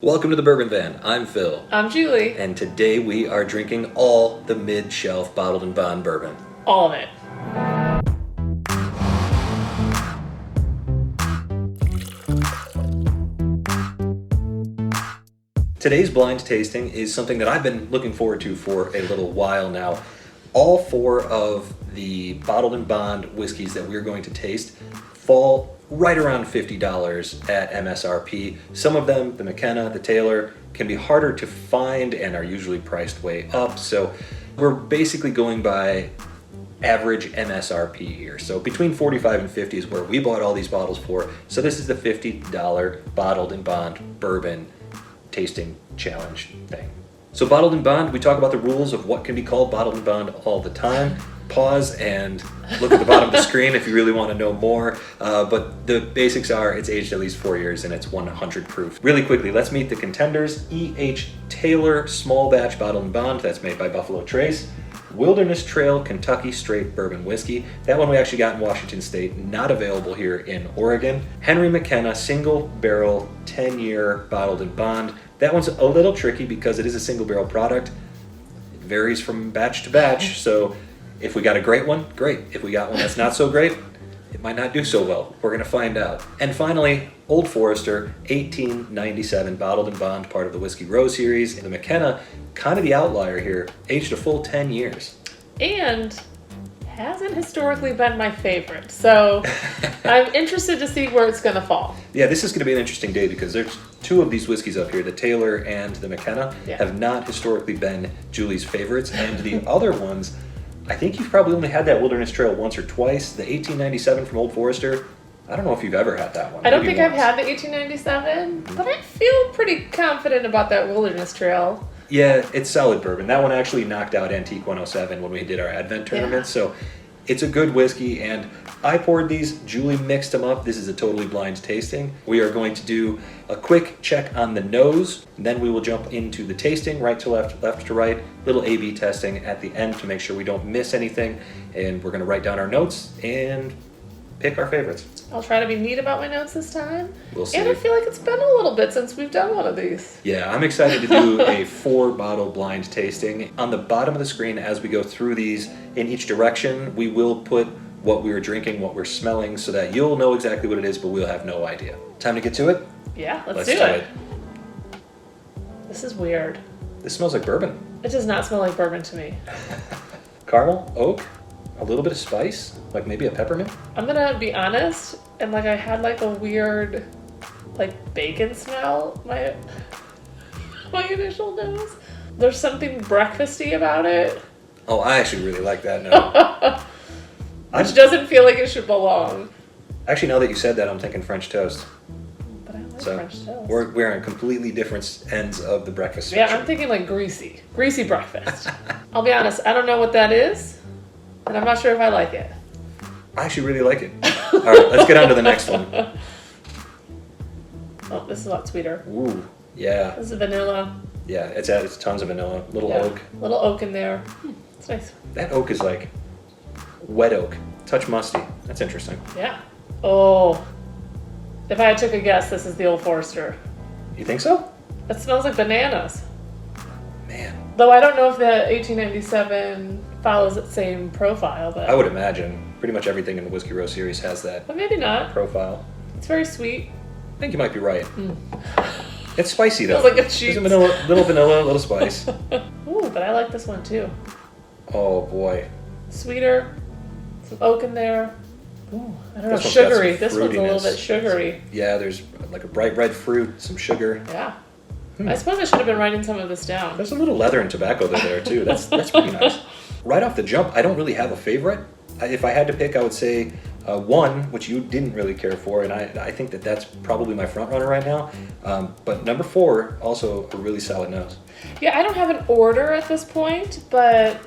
Welcome to the Bourbon Van. I'm Phil. I'm Julie. And today we are drinking all the mid-shelf bottled and bond bourbon. All of it. Today's blind tasting is something that I've been looking forward to for a little while now. All four of the bottled and bond whiskeys that we're going to taste fall right around $50 at MSRP. Some of them, the McKenna, the Taylor, can be harder to find and are usually priced way up. So we're basically going by average MSRP here. So between 45 and 50 is where we bought all these bottles for. So this is the $50 bottled and bond bourbon tasting challenge thing. So bottled and bond, we talk about the rules of what can be called bottled and bond all the time. Pause and look at the bottom of the screen if you really want to know more. But the basics are it's aged at least 4 years and it's 100 proof. Really quickly, let's meet the contenders. E.H. Taylor Small Batch Bottled and Bond, that's made by Buffalo Trace. Wilderness Trail Kentucky Straight Bourbon Whiskey. That one we actually got in Washington State, not available here in Oregon. Henry McKenna Single Barrel 10-year Bottled and Bond. That one's a little tricky because it is a single barrel product. It varies from batch to batch, so if we got a great one, great. If we got one that's not so great, it might not do so well. We're gonna find out. And finally, Old Forester 1897 Bottled and Bond, part of the Whiskey Row series. The McKenna, kind of the outlier here, aged a full 10 years. And hasn't historically been my favorite. So I'm interested to see where it's gonna fall. Yeah, this is gonna be an interesting day because there's two of these whiskeys up here, the Taylor and the McKenna, have not historically been Julie's favorites. And the other ones, I think you've probably only had that Wilderness Trail once or twice. The 1897 from Old Forester, I don't know if you've ever had that one. I don't think I've had the 1897, but I feel pretty confident about that Wilderness Trail. Yeah, it's solid bourbon. That one actually knocked out Antique 107 when we did our Advent tournament, so it's a good whiskey, and I poured these, Julie mixed them up. This is a totally blind tasting. We are going to do a quick check on the nose, and then we will jump into the tasting, right to left, left to right, little A/B testing at the end to make sure we don't miss anything, and we're gonna write down our notes and pick our favorites. I'll try to be neat about my notes this time. We'll see. And I feel like it's been a little bit since we've done one of these. Yeah, I'm excited to do a 4-bottle blind tasting. On the bottom of the screen, as we go through these in each direction, we will put what we were drinking, what we're smelling, so that you'll know exactly what it is, but we'll have no idea. Time to get to it? Yeah, let's do it. This is weird. This smells like bourbon. It does not smell like bourbon to me. Caramel, oak, a little bit of spice, like maybe a peppermint. I'm gonna be honest, and I had a weird bacon smell, my initial nose. There's something breakfasty about it. Oh, I actually really like that note. Which doesn't feel like it should belong. Actually, now that you said that, I'm thinking French toast. But I like So French toast. we're on completely different ends of the breakfast Yeah, spectrum. I'm thinking greasy breakfast. I'll be honest, I don't know what that is, and I'm not sure if I like it. I actually really like it. All right, let's get on to the next one. Oh, this is a lot sweeter. Ooh, yeah. This is vanilla. Yeah, it's tons of vanilla, little oak. Little oak in there. It's nice. That oak is like wet oak, touch musty. That's interesting. Yeah. Oh, if I had took a guess, this is the Old Forester. You think so? It smells like bananas. Man, Though I don't know if the 1897 follows its same profile, but I would imagine pretty much everything in the Whiskey Row series has that but maybe not. profile. It's very sweet. I think you might be right. It's spicy though. Smells like a cheese. There's a little vanilla, little spice. Ooh, but I like this one too. Oh boy. Sweeter, some oak in there. Ooh, I don't know, This one's got some sugary. This one's a little fruitiness. bit sugary. Yeah, there's like a bright red fruit, some sugar. Yeah. I suppose I should have been writing some of this down. There's a little leather and tobacco there too. That's pretty nice. Right off the jump, I don't really have a favorite. If I had to pick, I would say one, which you didn't really care for, and I think that's probably my front runner right now. But number 4, also a really solid nose. Yeah, I don't have an order at this point, but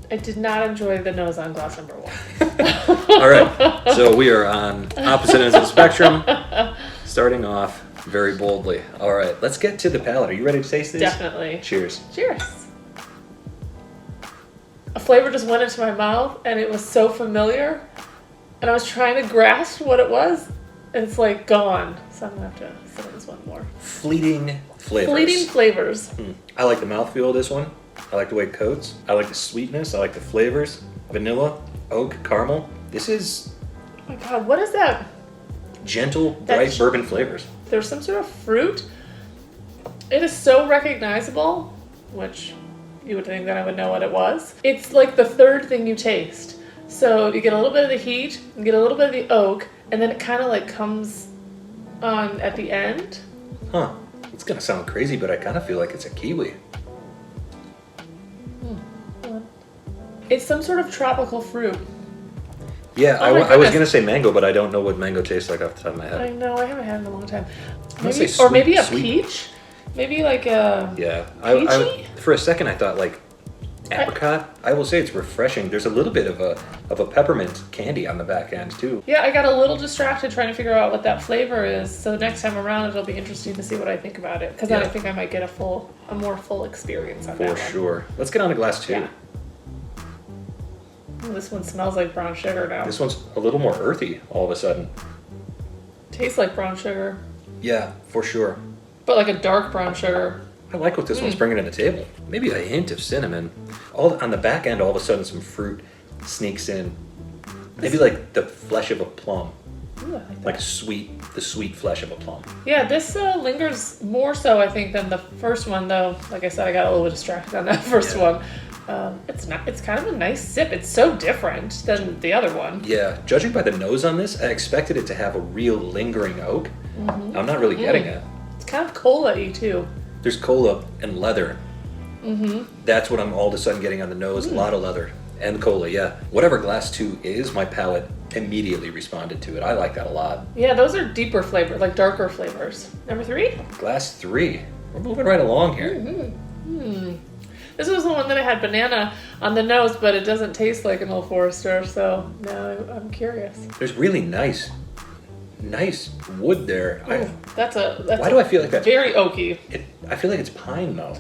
I did not enjoy the nose on glass number 1. All right, so we are on opposite ends of the spectrum, starting off very boldly. All right, let's get to the palate. Are you ready to taste these? Definitely. Cheers. Cheers. A flavor just went into my mouth, and it was so familiar, and I was trying to grasp what it was, and it's gone. So I'm gonna have to sit on this one more. Fleeting flavors. Fleeting flavors. I like the mouthfeel of this one. I like the way it coats. I like the sweetness. I like the flavors. Vanilla, oak, caramel. This is Oh my god, what is that? gentle, bright bourbon flavors. There's some sort of fruit. It is so recognizable, which you would think that I would know what it was. It's like the third thing you taste. So you get a little bit of the heat, you get a little bit of the oak, and then it kind of like comes on at the end. Huh. It's gonna sound crazy, but I kind of feel like it's a kiwi. It's some sort of tropical fruit. Yeah, Oh my I was goodness. gonna say mango, but I don't know what mango tastes like off the top of my head. I know, I haven't had it in a long time. gonna say Maybe, sweet- or maybe a sweet. peach? Maybe like a... Yeah, Peachy? for a second I thought like apricot. I will say it's refreshing. There's a little bit of a peppermint candy on the back end too. Yeah, I got a little distracted trying to figure out what that flavor is. So next time around, it'll be interesting to see what I think about it. Because then Yeah. I think I might get a more full experience on For that one. sure. Let's get on to glass 2. Yeah. Ooh, this one smells like brown sugar now. This one's a little more earthy all of a sudden. Tastes like brown sugar, Yeah, for sure. but like a dark brown sugar. I like what this one's bringing to the table. Maybe a hint of cinnamon. All on the back end, all of a sudden, some fruit sneaks in. Maybe like the flesh of a plum, Ooh, I like that. like the sweet flesh of a plum. Yeah, this lingers more so, I think, than the first one, though. Like I said, I got a little bit distracted on that first Yeah. one. It's kind of a nice sip. It's so different than the other one. Yeah, judging by the nose on this, I expected it to have a real lingering oak. I'm not really getting it. It's kind of cola-y, too. There's cola and leather. That's what I'm all of a sudden getting on the nose. A lot of leather and cola, yeah. Whatever glass 2 is, my palate immediately responded to it. I like that a lot. Yeah, those are deeper flavors, like darker flavors. Number 3? Glass 3. We're moving right along here. This was the one that I had banana on the nose, but it doesn't taste like an Old Forester, so now I'm curious. There's really nice wood there. That's Why do I feel like that? very oaky. I feel like it's pine though.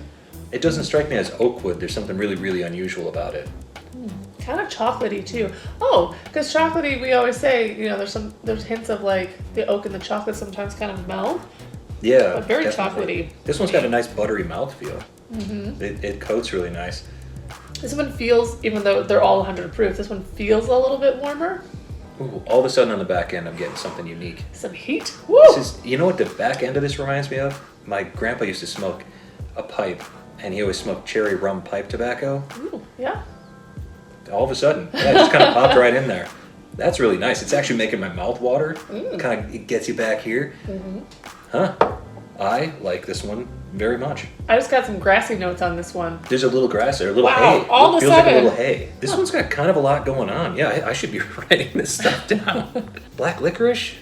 It doesn't strike me as oak wood. There's something really, really unusual about it. Kind of chocolatey too. Oh, because chocolatey, we always say, there's hints of like the oak and the chocolate sometimes kind of meld. Yeah, But very definitely. chocolatey. This one's got a nice buttery mouthfeel. It coats really nice. This one feels, even though they're all 100 proof, this one feels a little bit warmer. Ooh, all of a sudden on the back end, I'm getting something unique. Some heat. Woo! You know what the back end of this reminds me of? My grandpa used to smoke a pipe, and he always smoked cherry rum pipe tobacco. Ooh, yeah. All of a sudden, yeah, it just kind of popped right in there. That's really nice. It's actually making my mouth water. It gets you back here. Huh? I like this one very much. I just got some grassy notes on this one. There's a little grass there, a little Wow, hay. all of a Feels like a sudden. little hay. This one's got kind of a lot going on. Yeah, I should be writing this stuff down. Black licorice?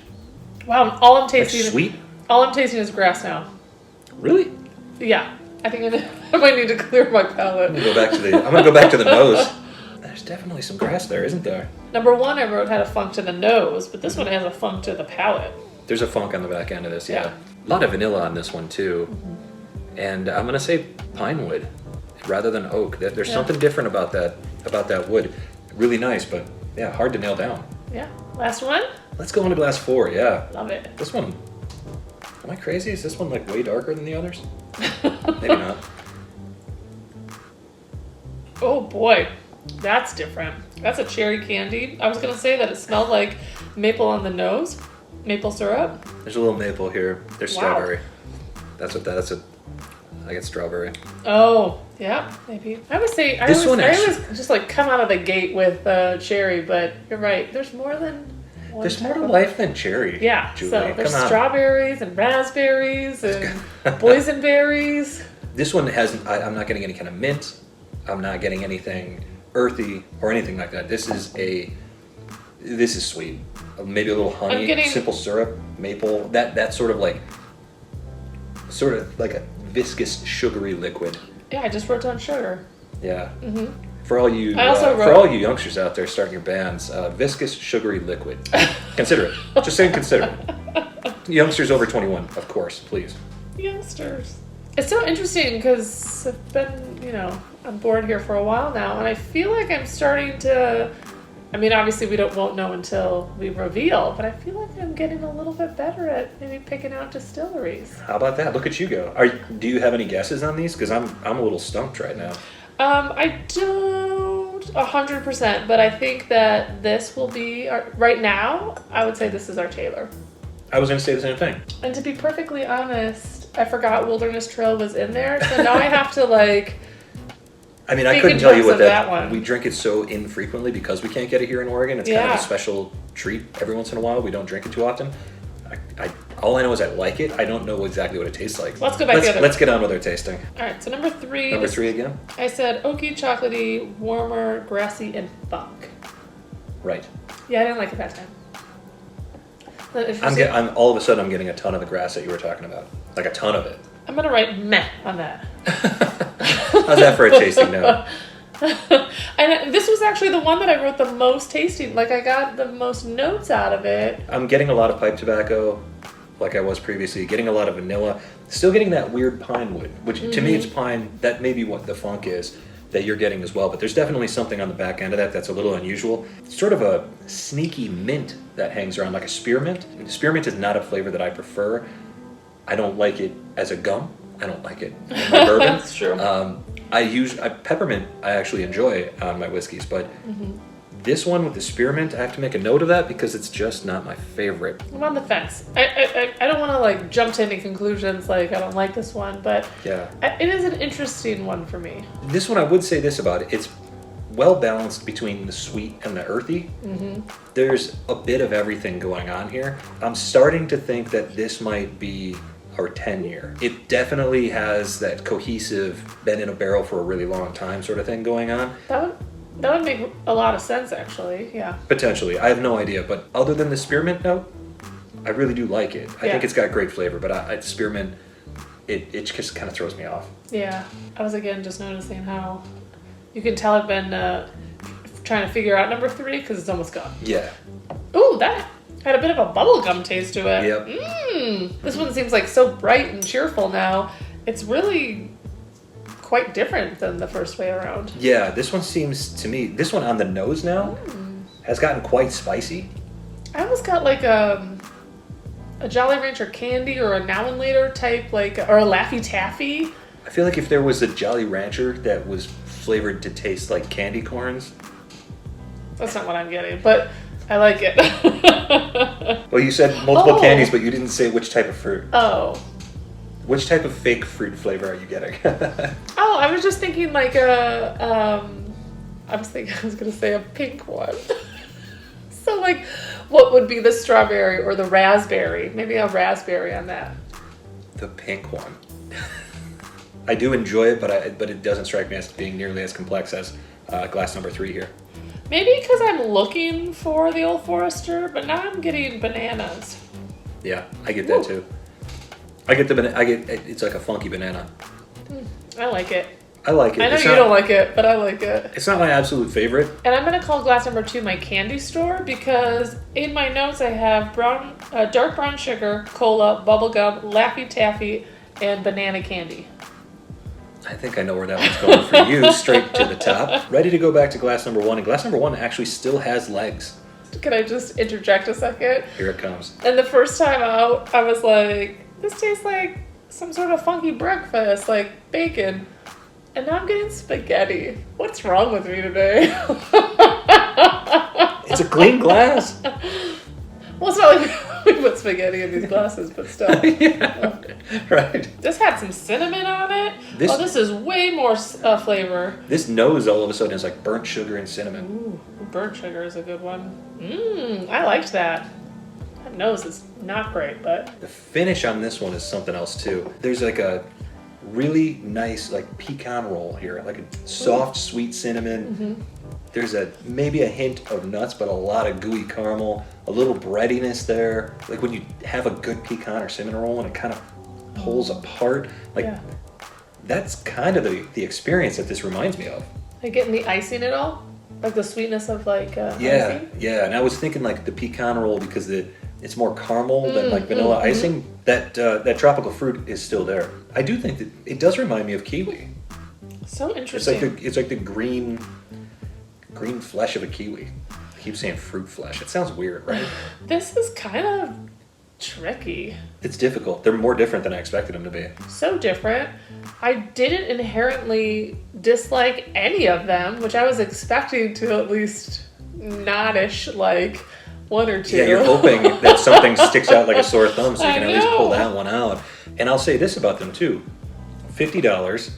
Wow, all I'm Like tasting sweet? all I'm tasting is grass now. Really? Yeah. I think I might need to clear my palate. I'm gonna go back to the nose. There's definitely some grass there, isn't there? Number 1 I wrote had a funk to the nose, but this one has a funk to the palate. There's a funk on the back end of this, yeah. Yeah. A lot of vanilla on this one too. And I'm gonna say pine wood rather than oak. There's something different about that wood. Really nice, but yeah, hard to nail down. Yeah. Last one? Let's go on to glass 4, yeah. Love it. This one, am I crazy? Is this one like way darker than the others? Maybe not. Oh boy. That's different. That's a cherry candy. I was gonna say that it smelled like maple on the nose. Maple syrup. There's a little maple here. There's Wow. strawberry. I get strawberry. Oh, yeah, maybe. I would say I This one always just like come out of the gate with cherry, but you're right. There's more than one. There's more type to of- life than cherry. Yeah. Julie. So there's Come on. strawberries and raspberries and boysenberries. This one hasn't. I'm not getting any kind of mint. I'm not getting anything earthy or anything like that. This is sweet. Maybe a little honey, I'm getting- simple syrup, maple. That sort of like a viscous sugary liquid. Yeah, I just wrote down sugar. Yeah. For all you I also for wrote- all you youngsters out there starting your bands, viscous sugary liquid. Consider it. Just saying, consider it. Youngsters over 21, of course, please. Youngsters. It's so interesting because I've been, on board here for a while now, and I feel like I'm starting to I mean, obviously we won't know until we reveal, but I feel like I'm getting a little bit better at maybe picking out distilleries. How about that? Look at you go. Do you have any guesses on these? Because I'm a little stumped right now. I don't 100%, but I think that this will be right now. I would say this is our Taylor. I was going to say the same thing. And to be perfectly honest, I forgot Wilderness Trail was in there, so now I have to like. I mean, I couldn't tell you what that one. We drink it so infrequently because we can't get it here in Oregon. It's kind of a special treat every once in a while. We don't drink it too often. All I know is I like it. I don't know exactly what it tastes like. Let's go back to the other. Let's get on with our tasting. All right, so number 3. Number 3 again? I said oaky, chocolatey, warmer, grassy, and funk. Right. Yeah, I didn't like it that time. I'm all of a sudden I'm getting a ton of the grass that you were talking about. Like a ton of it. I'm going to write meh on that. How's that for a tasting note? And this was actually the one that I wrote the most tasting. Like I got the most notes out of it. I'm getting a lot of pipe tobacco, like I was previously. Getting a lot of vanilla. Still getting that weird pine wood, which to me it's pine. That may be what the funk is that you're getting as well. But there's definitely something on the back end of that that's a little unusual. It's sort of a sneaky mint that hangs around, like a spearmint. And spearmint is not a flavor that I prefer. I don't like it as a gum. I don't like it in my bourbon. That's true. Peppermint I actually enjoy on my whiskeys, but this one with the spearmint, I have to make a note of that because it's just not my favorite. I'm on the fence. I don't want to like jump to any conclusions like I don't like this one, but yeah, it is an interesting one for me. This one I would say this about it. It's well balanced between the sweet and the earthy. There's a bit of everything going on here. I'm starting to think that this might be our 10-year. It definitely has that cohesive, been in a barrel for a really long time sort of thing going on. That would make a lot of sense, actually. Yeah. Potentially. I have no idea, but other than the spearmint note, I really do like it. I think it's got great flavor, but spearmint, it just kind of throws me off. Yeah. I was, again, just noticing how you can tell I've been trying to figure out number 3 because it's almost gone. Yeah. Ooh, that had a bit of a bubblegum taste to it. Yep. This one seems like so bright and cheerful now. It's really quite different than the first way around. Yeah, this one seems to me, this one on the nose now has gotten quite spicy. I almost got like a Jolly Rancher candy or a Now and Later type, like, or a Laffy Taffy. I feel like if there was a Jolly Rancher that was flavored to taste like candy corns. That's not what I'm getting, but I like it. Well, you said multiple candies, but you didn't say which type of fruit. Oh. Which type of fake fruit flavor are you getting? Oh, I was just thinking like I was going to say a pink one. So like, what would be the strawberry or the raspberry? Maybe a raspberry on that. The pink one. I do enjoy it, but it doesn't strike me as being nearly as complex as glass number 3 here. Maybe because I'm looking for the Old Forester, but now I'm getting bananas. Yeah, I get that too. I get it's like a funky banana. I like it. I like it. I know you don't like it, but I like it. It's not my absolute favorite. And I'm going to call glass number 2 my candy store because in my notes I have dark brown sugar, cola, bubblegum, Laffy Taffy, and banana candy. I think I know where that one's going for you, straight to the top. Ready to go back to glass number 1, and glass number 1 actually still has legs. Can I just interject a second? Here it comes. And the first time out, I was like, this tastes like some sort of funky breakfast, like bacon. And now I'm getting spaghetti. What's wrong with me today? It's a clean glass. Well, it's not like we put spaghetti in these glasses, but still. Yeah, right. This had some cinnamon on it. This is way more flavor. This nose all of a sudden is like burnt sugar and cinnamon. Ooh, burnt sugar is a good one. I liked that. That nose is not great, but... The finish on this one is something else too. There's like a really nice like pecan roll here, like a soft, sweet cinnamon. There's maybe a hint of nuts, but a lot of gooey caramel, a little breadiness there. Like when you have a good pecan or cinnamon roll and it kind of pulls apart. Like that's kind of the experience that this reminds me of. Are you getting the icing at all? Like the sweetness of like icing? Yeah. And I was thinking like the pecan roll because it's more caramel than like vanilla icing. That tropical fruit is still there. I do think that it does remind me of kiwi. So interesting. It's like the green flesh of a kiwi. keep saying fruit flesh. It sounds weird, right? This is kind of tricky. It's difficult. They're more different than I expected them to be. So different. I didn't inherently dislike any of them, which I was expecting to at least nottish like one or two. Yeah, you're hoping that something sticks out like a sore thumb so you I can at least know. pull that one out. And I'll say this about them too. $50.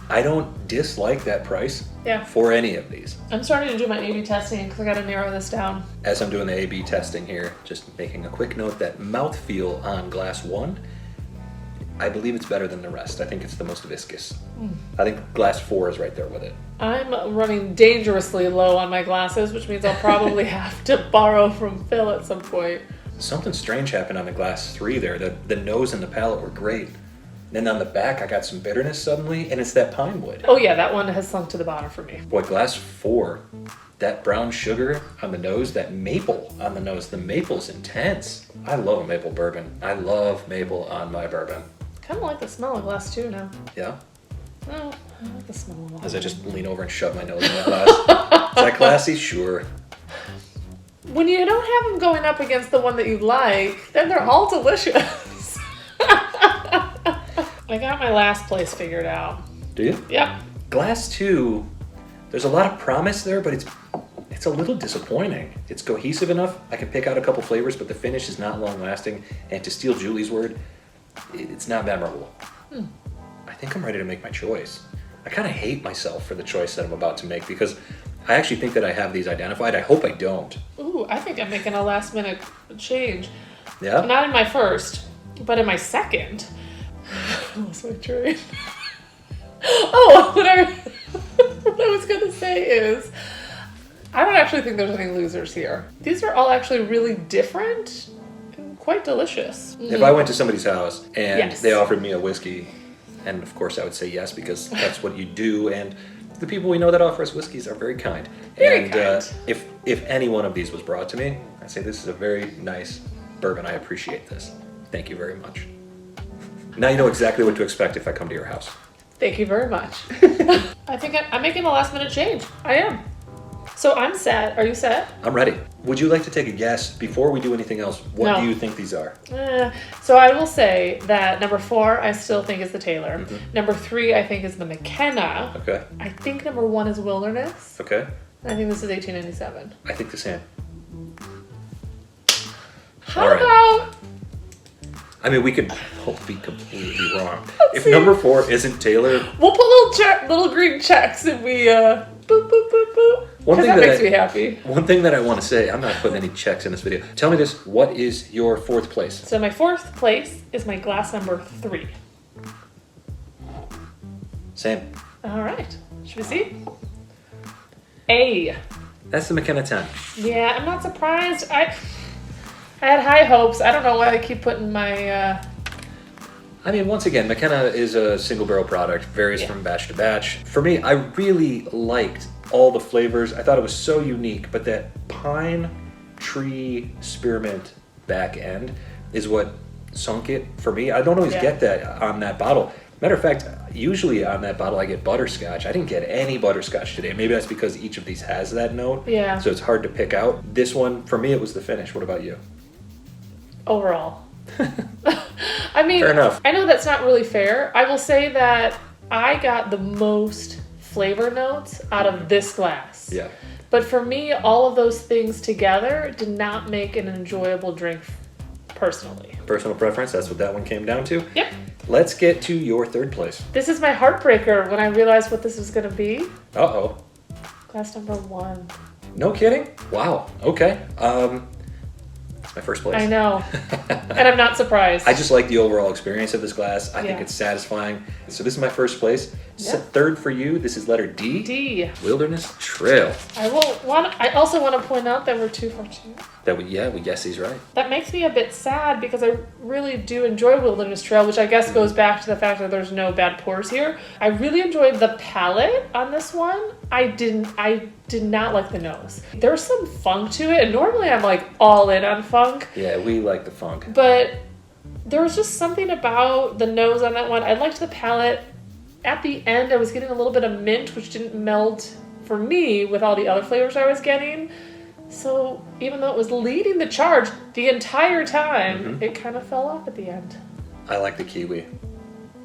I don't dislike that price Yeah. for any of these. I'm starting to do my A/B testing because I got to narrow this down. As I'm doing the A/B testing here, just making a quick note that mouthfeel on glass 1, I believe it's better than the rest. I think it's the most viscous. I think glass 4 is right there with it. I'm running dangerously low on my glasses, which means I'll probably have to borrow from Phil at some point. Something strange happened on the glass 3 there. The nose and the palate were great. Then on the back, I got some bitterness suddenly, and it's that pine wood. Oh yeah, that one has sunk to the bottom for me. Boy, glass 4, that brown sugar on the nose, that maple on the nose, the maple's intense. I love a maple bourbon. I love maple on my bourbon. Kind of like the smell of glass too now. Yeah? Oh, I like the smell of As glass. I just lean over and shove my nose in that glass. Is that classy? Sure. When you don't have them going up against the one that you like, then they're all delicious. I got my last place figured out. Do you? Yep. Glass 2, there's a lot of promise there, but it's a little disappointing. It's cohesive enough. I can pick out a couple flavors, but the finish is not long lasting. And to steal Julie's word, it's not memorable. I think I'm ready to make my choice. I kind of hate myself for the choice that I'm about to make because I actually think that I have these identified. I hope I don't. Ooh, I think I'm making a last minute change. Yeah? Not in my first, but in my second. I lost my train. Oh, what I was going to say is, I don't actually think there's any losers here. These are all actually really different and quite delicious. If I went to somebody's house and Yes. they offered me a whiskey, and of course I would say yes because that's what you do, and the people we know that offer us whiskeys are very kind. Very kind. If any one of these was brought to me, I'd say this is a very nice bourbon. I appreciate this. Thank you very much. Now you know exactly what to expect if I come to your house. Thank you very much. I think I'm making a last minute change. I am. So I'm set. Are you set? I'm ready. Would you like to take a guess before we do anything else? What No. do you think these are? So I will say that number 4, I still think is the Taylor. Mm-hmm. Number 3, I think is the McKenna. Okay. I think number 1 is Wilderness. Okay. I think this is 1897. I think the same. How All right. about... I mean, we could both be completely wrong. If see. number 4 isn't Taylor, We'll put little green checks and we boop, boop, boop, boop. One Because thing that that makes I- me happy. one thing that I want to say, I'm not putting any checks in this video. Tell me this, what is your 4th place? So my 4th place is my glass number 3. Same. All right. Should we see? A. That's the McKenna 10. Yeah, I'm not surprised. I had high hopes. I don't know why I keep putting my... I mean, once again, McKenna is a single barrel product, varies Yeah. from batch to batch. For me, I really liked all the flavors. I thought it was so unique, but that pine tree spearmint back end is what sunk it for me. I don't always Yeah. get that on that bottle. Matter of fact, usually on that bottle I get butterscotch. I didn't get any butterscotch today. Maybe that's because each of these has that note. Yeah. So it's hard to pick out. This one, for me, it was the finish. What about you? Overall. I mean, Fair enough. I know that's not really fair. I will say that I got the most flavor notes out of this glass. Yeah. But for me, all of those things together did not make an enjoyable drink personally. Personal preference, that's what that one came down to. Yep. Let's get to your 3rd place. This is my heartbreaker when I realized what this was going to be. Uh-oh. Glass number 1. No kidding? Wow. Okay. It's my 1st place. I know. And I'm not surprised. I just like the overall experience of this glass. I think Yeah. it's satisfying. So this is my 1st place. Yeah. 3rd for you, this is letter D. D. Wilderness Trail. I also want to point out that we're 2 for 2. That we guess he's right. That makes me a bit sad because I really do enjoy Wilderness Trail, which I guess goes back to the fact that there's no bad pours here. I really enjoyed the palate on this one. I did not like the nose. There's some funk to it, and normally I'm like all in on funk, Yeah, we like the funk. but there was just something about the nose on that one. I liked the palate. At the end, I was getting a little bit of mint, which didn't meld for me with all the other flavors I was getting. So even though it was leading the charge the entire time, it kind of fell off at the end. I like the kiwi.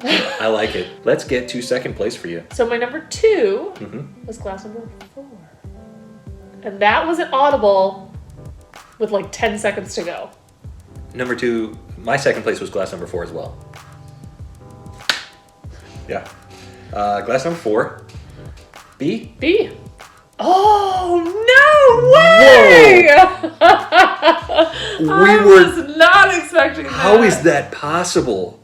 I like it. Let's get to second place for you. So my number 2 was glass number 4. And that was an audible with like 10 seconds to go. Number 2, my second place was glass number 4 as well. Yeah. Glass number 4. B. B. Oh, no way! I was not expecting that. How is that possible?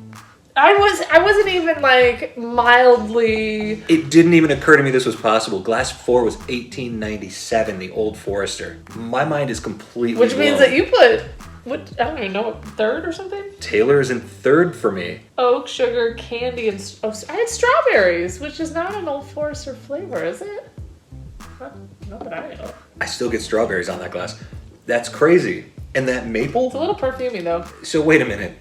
I wasn't even like mildly. It didn't even occur to me this was possible. Glass 4 was 1897, the Old Forester. My mind is completely Which means blown. that you put, what, I don't even know, what, third or something? Taylor is in third for me. Oak, sugar, candy, and I had strawberries, which is not an Old Forester flavor, is it? Not that I know. I still get strawberries on that glass. That's crazy. And that maple? It's a little perfumey though. So wait a minute.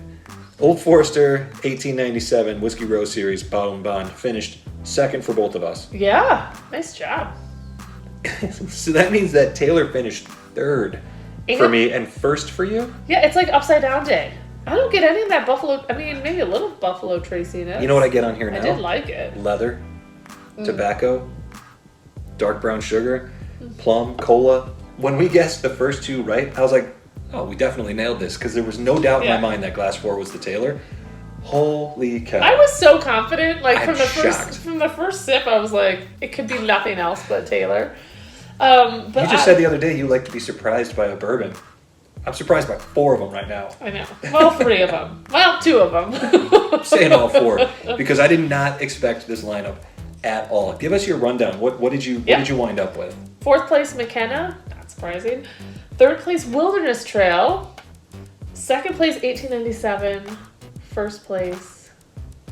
Old Forester, 1897, Whiskey Row Series, Bottle and Bond, finished second for both of us. Yeah, nice job. So that means that Taylor finished third for me and first for you? Yeah, it's like upside down day. I don't get any of that buffalo, I mean, maybe a little buffalo traciness. You know what I get on here now? I did like it. Leather, tobacco, dark brown sugar, plum, cola. When we guessed the first 2 right, I was like, oh, we definitely nailed this, because there was no doubt in my mind that glass 4 was the Taylor. Holy cow. I was so confident, like I'm shocked. from the first sip, I was like, it could be nothing else but Taylor. But you just said the other day you like to be surprised by a bourbon. I'm surprised by 4 of them right now. I know. Well, 3 of them. Well, 2 of them. I'm saying all 4 because I did not expect this lineup at all. Give us your rundown. What did you wind up with? 4th place, McKenna. Not surprising. 3rd place, Wilderness Trail. 2nd place, 1897. 1st place,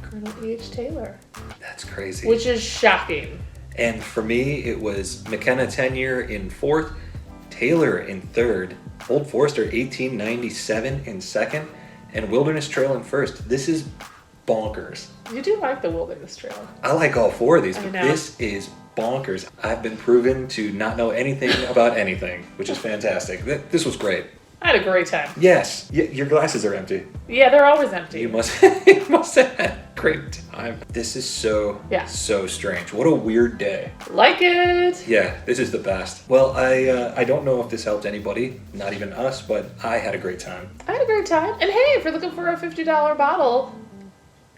Colonel E.H. Taylor. That's crazy. Which is shocking. And for me, it was McKenna 10-year in 4th, Taylor in 3rd, Old Forester 1897 in 2nd, and Wilderness Trail in 1st. This is bonkers. You do like the Wilderness Trail. I like all 4 of these, I but know. this is bonkers. I've been proven to not know anything about anything, which is fantastic. This was great. I had a great time. Yes, your glasses are empty. Yeah, they're always empty. You must have had a great time. This is so strange. What a weird day. Like it. Yeah, this is the best. Well, I don't know if this helped anybody, not even us, but I had a great time. I had a great time. And hey, if you're looking for a $50 bottle,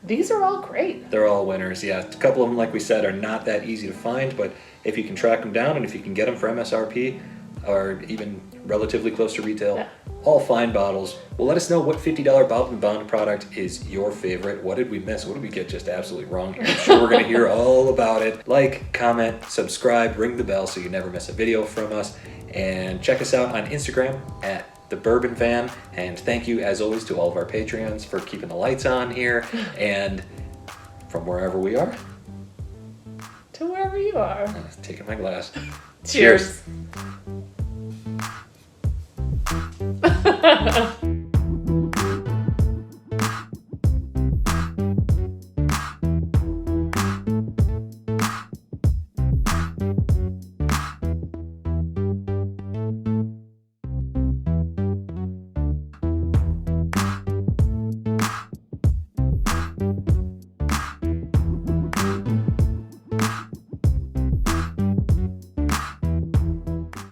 these are all great. They're all winners, yeah. A couple of them, like we said, are not that easy to find, but if you can track them down and if you can get them for MSRP or even relatively close to retail, all fine bottles. Well, let us know what $50 Bottle and Bond product is your favorite. What did we miss? What did we get just absolutely wrong here? I'm sure we're going to hear all about it. Like, comment, subscribe, ring the bell so you never miss a video from us. And check us out on Instagram at The Bourbon Van, and thank you as always to all of our Patreons for keeping the lights on here, and from wherever we are to wherever you are. Taking my glass. Cheers.